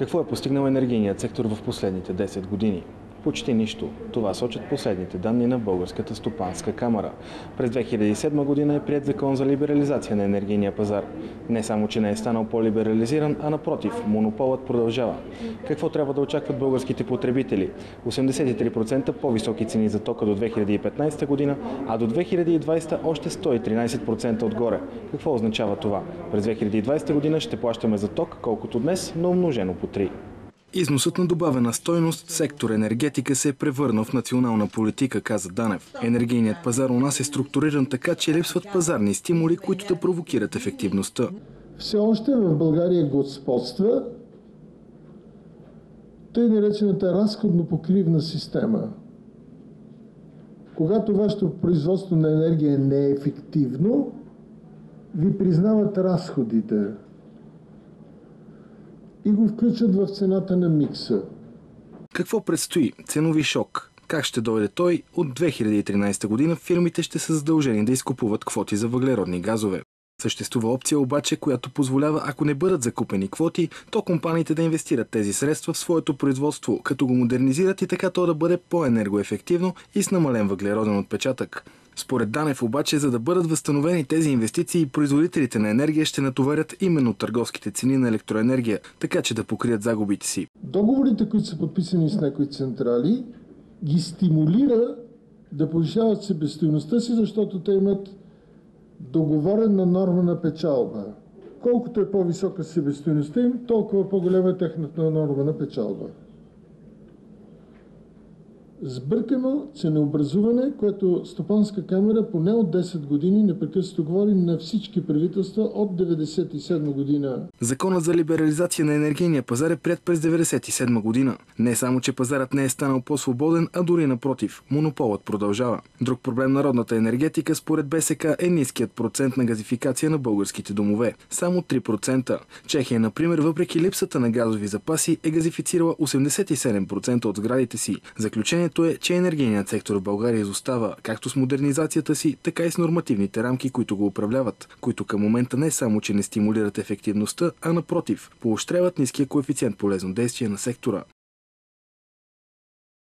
Какво е постигнал енергийният сектор в последните 10 години? Почти нищо. Това сочат последните данни на Българската стопанска камара. През 2007 година е приет закон за либерализация на енергийния пазар. Не само, че не е станал по-либерализиран, а напротив, монополът продължава. Какво трябва да очакват българските потребители? 83% по-високи цени за тока до 2015 година, а до 2020 още 113% отгоре. Какво означава това? През 2020 година ще плащаме за ток колкото днес, но умножено по 3. Износът на добавена стойност в сектор енергетика се е превърнал в национална политика, каза Данев. Енергийният пазар у нас е структуриран така, че липсват пазарни стимули, които да провокират ефективността. Все още в България господства тъй наречената разходно-покривна система. Когато вашето производство на енергия не е ефективно, ви признават разходите и го включат в цената на микса. Какво предстои? Ценови шок. Как ще дойде той? От 2013 година фирмите ще са задължени да изкупуват квоти за въглеродни газове. Съществува опция обаче, която позволява, ако не бъдат закупени квоти, то компаниите да инвестират тези средства в своето производство, като го модернизират и така то да бъде по-енергоефективно и с намален въглероден отпечатък. Според Данев обаче, за да бъдат възстановени тези инвестиции, производителите на енергия ще натоварят именно търговските цени на електроенергия, така че да покрият загубите си. Договорите, които са подписани с някои централи, ги стимулира да повишават себестойността си, защото те имат договорена норма на печалба. Колкото е по-висока себестойността им, толкова по-голяма е тяхната норма на печалба. Сбъркано ценообразуване, което Стопанска камера поне от 10 години непрекъснато говори на всички правителства от 1997 година. Законът за либерализация на енергийния пазар е приет през 1997 година. Не само, че пазарът не е станал по-свободен, а дори напротив, монополът продължава. Друг проблем на родната енергетика според БСК е ниският процент на газификация на българските домове. Само 3%. Чехия, например, въпреки липсата на газови запаси, е газифицирала 87% от сградите си. Заключението е, че енергийният сектор в България изостава както с модернизацията си, така и с нормативните рамки, които го управляват, които към момента не само, че не стимулират ефективността, а напротив, поощряват ниския коефициент полезно действие на сектора.